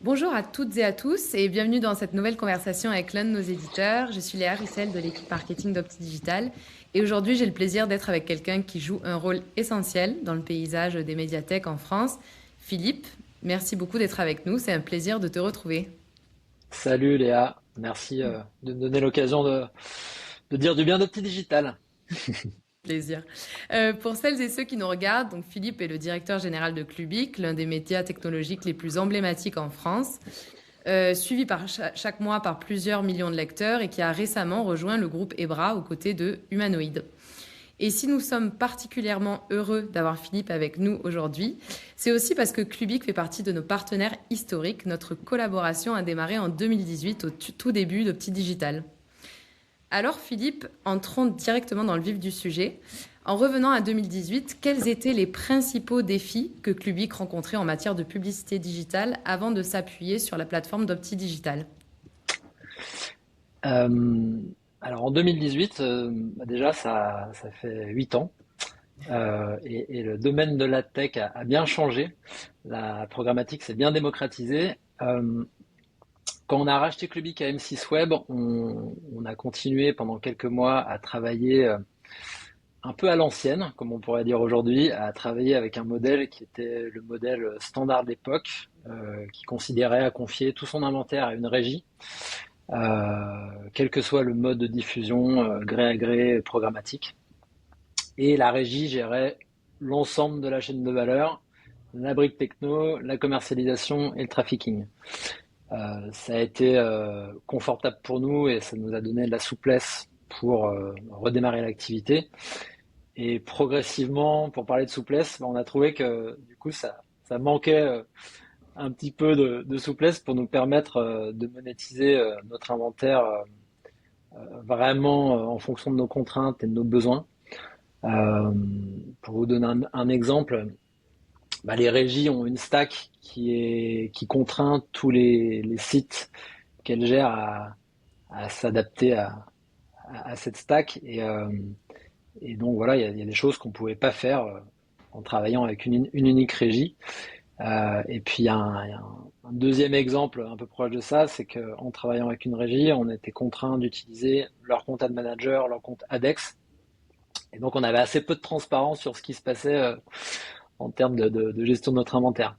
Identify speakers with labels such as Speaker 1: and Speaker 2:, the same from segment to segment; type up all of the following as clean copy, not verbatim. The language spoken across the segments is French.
Speaker 1: Bonjour à toutes et à tous et bienvenue dans cette nouvelle conversation avec l'un de nos éditeurs. Je suis Léa Russel de l'équipe marketing d'OptiDigital et aujourd'hui j'ai le plaisir d'être avec quelqu'un qui joue un rôle essentiel dans le paysage des médiathèques en France. Philippe, merci beaucoup d'être avec nous, c'est un plaisir de te retrouver.
Speaker 2: Salut Léa, merci de me donner l'occasion de dire du bien de Petit Digital.
Speaker 1: Plaisir. Pour celles et ceux qui nous regardent, donc Philippe est le directeur général de Clubic, l'un des médias technologiques les plus emblématiques en France, suivi chaque mois par plusieurs millions de lecteurs et qui a récemment rejoint le groupe Ebra aux côtés de Humanoid. Et si nous sommes particulièrement heureux d'avoir Philippe avec nous aujourd'hui, c'est aussi parce que Clubic fait partie de nos partenaires historiques. Notre collaboration a démarré en 2018 au tout début de Petit Digital. Alors Philippe, entrons directement dans le vif du sujet. En revenant à 2018, quels étaient les principaux défis que Clubic rencontrait en matière de publicité digitale avant de s'appuyer sur la plateforme d'Opti Digital?
Speaker 2: Euh, alors en 2018, déjà ça fait 8 ans et le domaine de la tech a bien changé. La programmatique s'est bien démocratisée. Quand on a racheté Clubic à M6 Web, on a continué pendant quelques mois à travailler un peu à l'ancienne, comme on pourrait dire aujourd'hui, à travailler avec un modèle qui était le modèle standard de l'époque, qui considérait à confier tout son inventaire à une régie, quel que soit le mode de diffusion, gré à gré, programmatique. Et la régie gérait l'ensemble de la chaîne de valeur, la brique techno, la commercialisation et le trafficking. Ça a été confortable pour nous et ça nous a donné de la souplesse pour redémarrer l'activité. Et progressivement, pour parler de souplesse, on a trouvé que du coup ça manquait un petit peu de souplesse pour nous permettre de monétiser notre inventaire vraiment en fonction de nos contraintes et de nos besoins. Euh, pour vous donner un exemple, les régies ont une stack qui contraint tous les sites qu'elles gèrent à s'adapter à cette stack et donc voilà, il y a des choses qu'on pouvait pas faire en travaillant avec une unique régie. Et puis il y a un deuxième exemple un peu proche de ça, c'est qu'en travaillant avec une régie, on était contraint d'utiliser leur compte ad manager, leur compte ADEX. Et donc on avait assez peu de transparence sur ce qui se passait en termes de gestion de notre inventaire.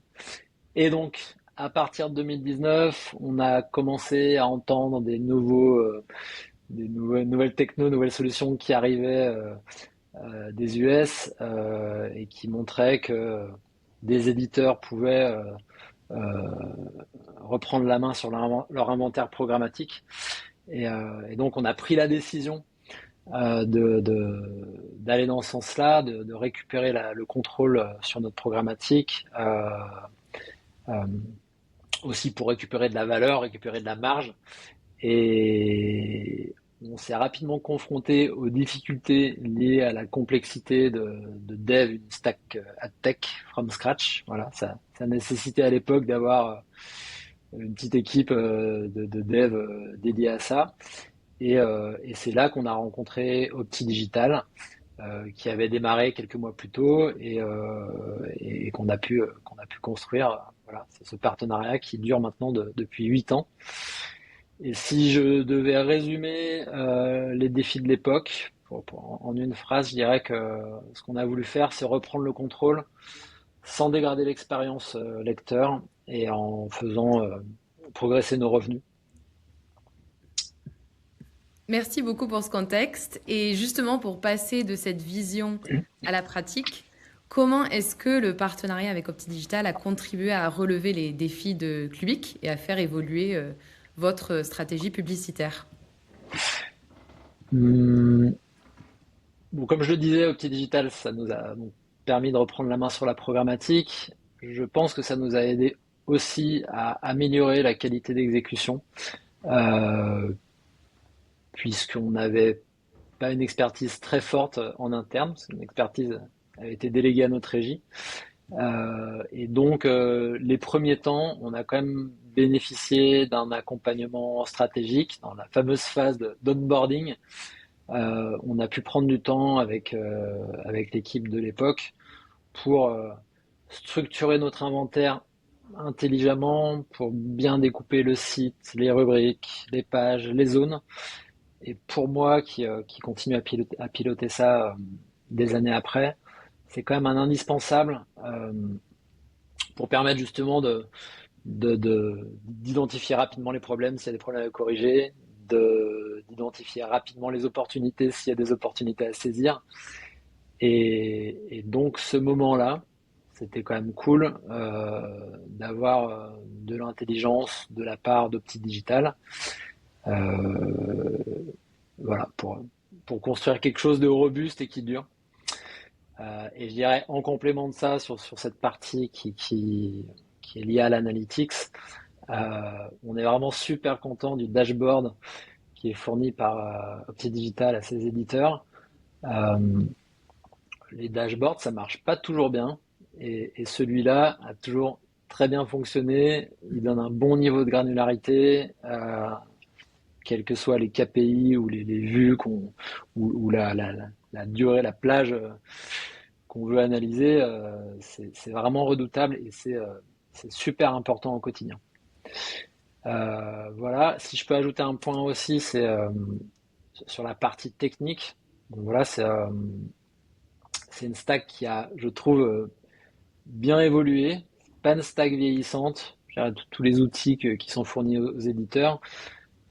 Speaker 2: Et donc à partir de 2019, on a commencé à entendre des nouvelles techno, nouvelles solutions qui arrivaient des US et qui montraient que des éditeurs pouvaient reprendre la main sur leur inventaire programmatique. Et donc on a pris la décision d'aller dans ce sens-là, de récupérer le contrôle sur notre programmatique, euh, aussi pour récupérer de la valeur, récupérer de la marge. Et on s'est rapidement confronté aux difficultés liées à la complexité de dev une stack ad tech from scratch. Voilà, ça nécessitait à l'époque d'avoir une petite équipe de dev dédiée à ça. Et c'est là qu'on a rencontré Opti Digital, qui avait démarré quelques mois plus tôt et qu'on a pu construire. Voilà, c'est ce partenariat qui dure maintenant depuis 8 ans. Et si je devais résumer les défis de l'époque, en une phrase, je dirais que ce qu'on a voulu faire, c'est reprendre le contrôle sans dégrader l'expérience lecteur et en faisant progresser nos revenus.
Speaker 1: Merci beaucoup pour ce contexte. Et justement, pour passer de cette vision à la pratique, comment est-ce que le partenariat avec OptiDigital a contribué à relever les défis de Clubic et à faire évoluer votre stratégie publicitaire?
Speaker 2: Hum, Bon, comme je le disais, Opti Digital, ça nous a donc permis de reprendre la main sur la programmatique. Je pense que ça nous a aidé aussi à améliorer la qualité d'exécution, euh, puisqu'on n'avait pas une expertise très forte en interne, parce qu'une expertise avait été déléguée à notre régie. Et donc, les premiers temps, on a quand même bénéficié d'un accompagnement stratégique dans la fameuse phase d'onboarding. On a pu prendre du temps avec l'équipe de l'époque pour structurer notre inventaire intelligemment pour bien découper le site, les rubriques, les pages, les zones. Et pour moi, qui continue à piloter ça des années après, c'est quand même un indispensable pour permettre justement d'identifier rapidement les problèmes s'il y a des problèmes à corriger, d'identifier rapidement les opportunités s'il y a des opportunités à saisir. Et donc ce moment-là, c'était quand même cool d'avoir de l'intelligence de la part d'Opti Digital, euh, voilà, pour construire quelque chose de robuste et qui dure. Et je dirais en complément de ça, sur cette partie qui est liée à l'analytics, on est vraiment super content du dashboard qui est fourni par Opti Digital à ses éditeurs. Euh, les dashboards, ça marche pas toujours bien. Et celui-là a toujours très bien fonctionné. Il donne un bon niveau de granularité, quels que soient les KPI ou les vues ou la durée, la plage qu'on veut analyser. C'est vraiment redoutable et c'est super important au quotidien. Voilà. Si je peux ajouter un point aussi, c'est sur la partie technique. Donc voilà, c'est une stack qui a, je trouve, bien évolué. Pas une stack vieillissante. Tous les outils qui sont fournis aux éditeurs.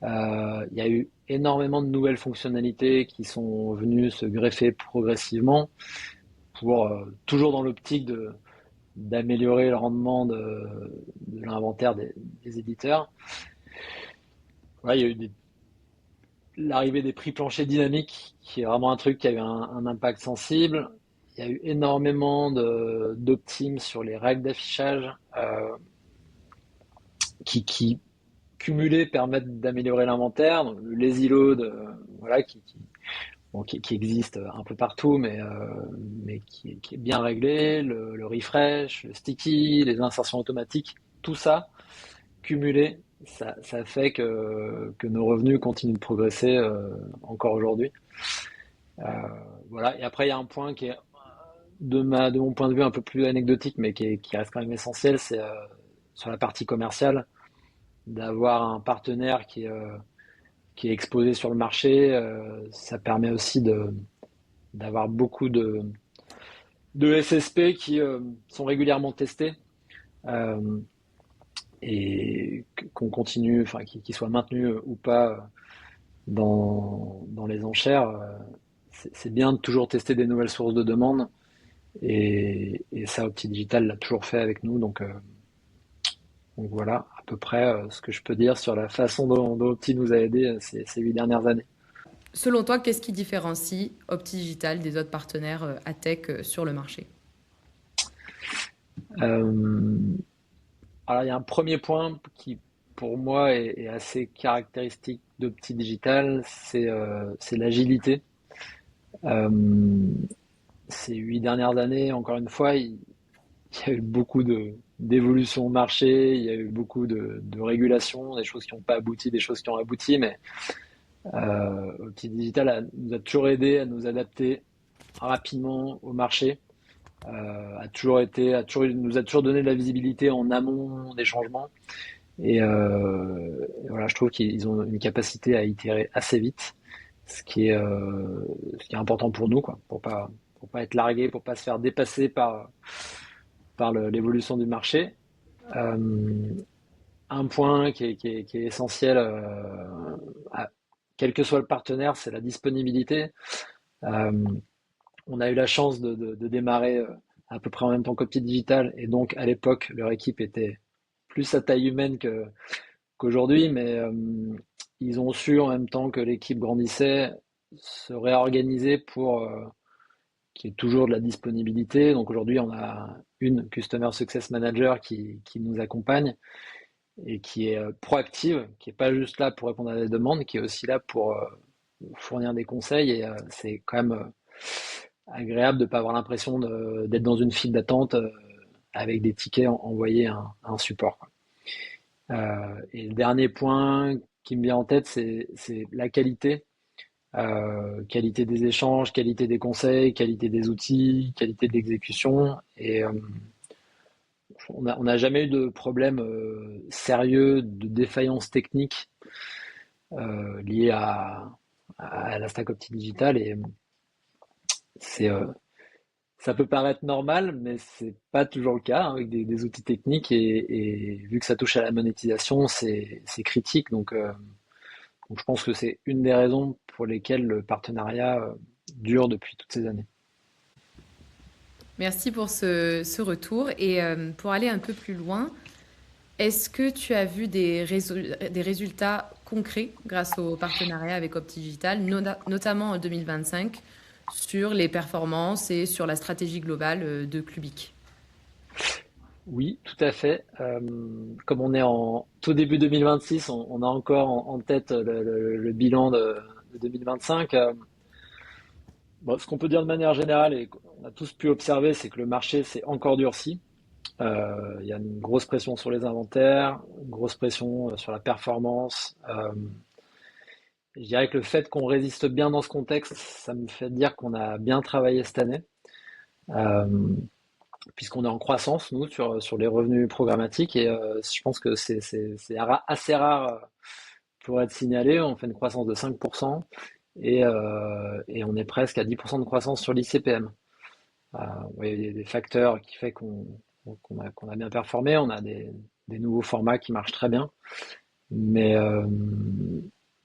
Speaker 2: Il y a eu énormément de nouvelles fonctionnalités qui sont venues se greffer progressivement pour toujours dans l'optique d'améliorer le rendement de l'inventaire des éditeurs. Voilà, il y a eu l'arrivée des prix planchers dynamiques, qui est vraiment un truc qui a eu un impact sensible. Il y a eu énormément d'optimes sur les règles d'affichage qui cumulés permettent d'améliorer l'inventaire. Donc, le lazy load, voilà, qui existe un peu partout, mais qui est bien réglé. Le refresh, le sticky, les insertions automatiques, tout ça cumulé, ça fait que nos revenus continuent de progresser encore aujourd'hui. Euh, voilà. Et après, il y a un point qui est de mon point de vue un peu plus anecdotique, mais qui reste quand même essentiel, c'est sur la partie commerciale, d'avoir un partenaire qui est exposé sur le marché. Ça permet aussi d'avoir beaucoup de SSP qui sont régulièrement testés euh, et qu'on continue, enfin, qui soient maintenus ou pas dans les enchères. C'est bien de toujours tester des nouvelles sources de demande et ça, Opti Digital l'a toujours fait avec nous. Donc voilà à peu près ce que je peux dire sur la façon dont Opti nous a aidés ces 8 dernières années.
Speaker 1: Selon toi, qu'est-ce qui différencie OptiDigital des autres partenaires AdTech sur le marché?
Speaker 2: Euh, alors il y a un premier point qui pour moi est assez caractéristique d'Opti Digital, c'est l'agilité. Euh, ces 8 dernières années, encore une fois, il y a eu beaucoup d'évolutions au marché, il y a eu beaucoup de régulations, des choses qui n'ont pas abouti, des choses qui ont abouti, mais Opti Digital nous a toujours aidé à nous adapter rapidement au marché, nous a toujours donné de la visibilité en amont des changements. Et voilà, je trouve qu'ils ont une capacité à itérer assez vite, ce qui est important pour nous, quoi, pour pas être largué, pour pas se faire dépasser par l'évolution du marché. Euh, un point qui est essentiel, à, quel que soit le partenaire, c'est la disponibilité. Euh, on a eu la chance de démarrer à peu près en même temps qu'Opti Digital, et donc à l'époque, leur équipe était plus à taille humaine qu'aujourd'hui, mais ils ont su en même temps que l'équipe grandissait se réorganiser pour qu'il y ait toujours de la disponibilité. Donc aujourd'hui, on a une Customer Success Manager qui nous accompagne et qui est proactive, qui est pas juste là pour répondre à des demandes, qui est aussi là pour fournir des conseils. Et c'est quand même agréable de ne pas avoir l'impression d'être dans une file d'attente avec des tickets envoyés à un support, quoi. Et le dernier point qui me vient en tête, c'est la qualité. Qualité des échanges, qualité des conseils, qualité des outils, qualité de l'exécution. Et on n'a jamais eu de problème sérieux de défaillance technique lié à la stack Opti Digital et c'est ça peut paraître normal, mais c'est pas toujours le cas hein, avec des outils techniques et vu que ça touche à la monétisation, c'est critique. Donc je pense que c'est une des raisons pour lesquelles le partenariat dure depuis toutes ces années.
Speaker 1: Merci pour ce retour. Et pour aller un peu plus loin, est-ce que tu as vu des résultats concrets grâce au partenariat avec OptiDigital, notamment en 2025, sur les performances et sur la stratégie globale de Clubic?
Speaker 2: Oui, tout à fait. Comme on est en tout début 2026, on a encore en tête le bilan de 2025. Bon, ce qu'on peut dire de manière générale et qu'on a tous pu observer, c'est que le marché s'est encore durci. Il y a une grosse pression sur les inventaires, une grosse pression sur la performance. Je dirais que le fait qu'on résiste bien dans ce contexte, ça me fait dire qu'on a bien travaillé cette année, euh, puisqu'on est en croissance, nous, sur les revenus programmatiques. Et je pense que assez rare pour être signalé. On fait une croissance de 5% et on est presque à 10% de croissance sur l'ICPM. Ouais, il y a des facteurs qui fait qu'on a bien performé. On a des nouveaux formats qui marchent très bien. Mais, euh,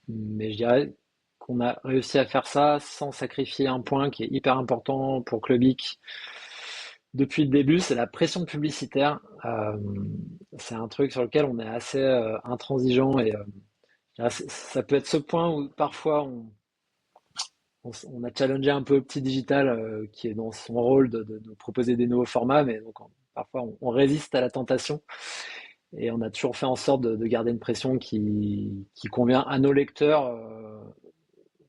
Speaker 2: mais je dirais qu'on a réussi à faire ça sans sacrifier un point qui est hyper important pour Clubic depuis le début, c'est la pression publicitaire. C'est un truc sur lequel on est assez intransigeant et je dirais, ça peut être ce point où parfois on a challengé un peu Opti Digital qui est dans son rôle de proposer des nouveaux formats, mais donc parfois on résiste à la tentation et on a toujours fait en sorte de garder une pression qui convient à nos lecteurs,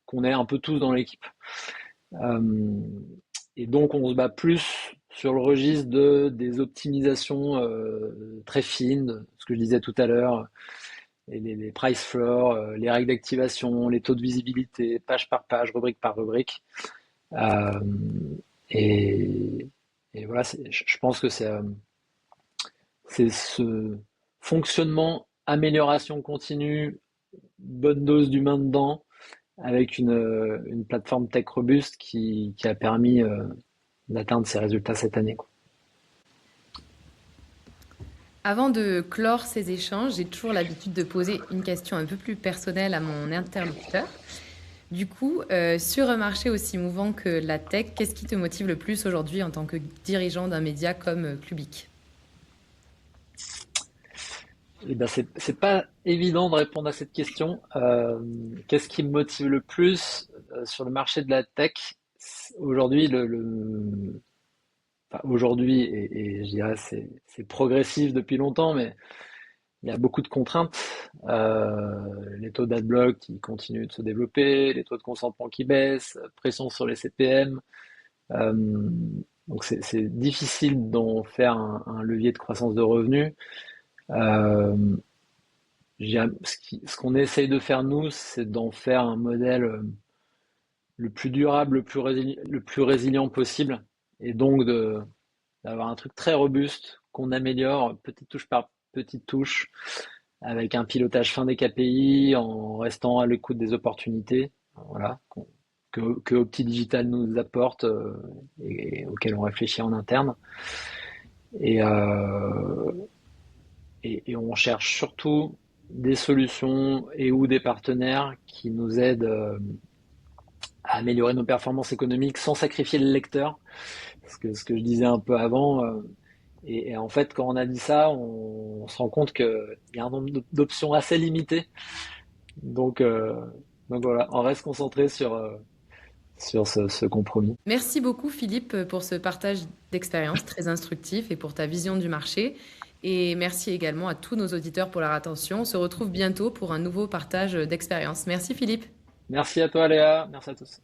Speaker 2: qu'on est un peu tous dans l'équipe. Euh, et donc on se bat plus sur le registre des optimisations très fines, ce que je disais tout à l'heure, les price floors, les règles d'activation, les taux de visibilité, page par page, rubrique par rubrique. Euh, et, et voilà, je pense que c'est ce fonctionnement, amélioration continue, bonne dose d'humain dedans, avec une plateforme tech robuste qui a permis d'atteindre ces résultats cette année, quoi.
Speaker 1: Avant de clore ces échanges, j'ai toujours l'habitude de poser une question un peu plus personnelle à mon interlocuteur. Du coup, sur un marché aussi mouvant que la tech, qu'est-ce qui te motive le plus aujourd'hui en tant que dirigeant d'un média comme Clubic?
Speaker 2: Et ben c'est pas évident de répondre à cette question. Qu'est-ce qui me motive le plus sur le marché de la tech? Aujourd'hui, enfin, aujourd'hui et je dirais c'est progressif depuis longtemps, mais il y a beaucoup de contraintes. Les taux d'adblock qui continuent de se développer, les taux de consentement qui baissent, pression sur les CPM. Euh, donc c'est difficile d'en faire un levier de croissance de revenus. Euh, ce qu'on essaye de faire nous, c'est d'en faire un modèle le plus durable, le plus résilient possible, et donc d'avoir un truc très robuste qu'on améliore petite touche par petite touche, avec un pilotage fin des KPI, en restant à l'écoute des opportunités, voilà, que Opti Digital nous apporte et auxquelles on réfléchit en interne. Et, euh, et on cherche surtout des solutions et ou des partenaires qui nous aident à améliorer nos performances économiques sans sacrifier le lecteur. Ce que je disais un peu avant. Et en fait, quand on a dit ça, on se rend compte qu'il y a un nombre d'options assez limité. Donc, euh, donc voilà, on reste concentré sur ce compromis.
Speaker 1: Merci beaucoup Philippe pour ce partage d'expérience très instructif et pour ta vision du marché. Et merci également à tous nos auditeurs pour leur attention. On se retrouve bientôt pour un nouveau partage d'expérience. Merci Philippe.
Speaker 2: Merci à toi Léa, merci à tous.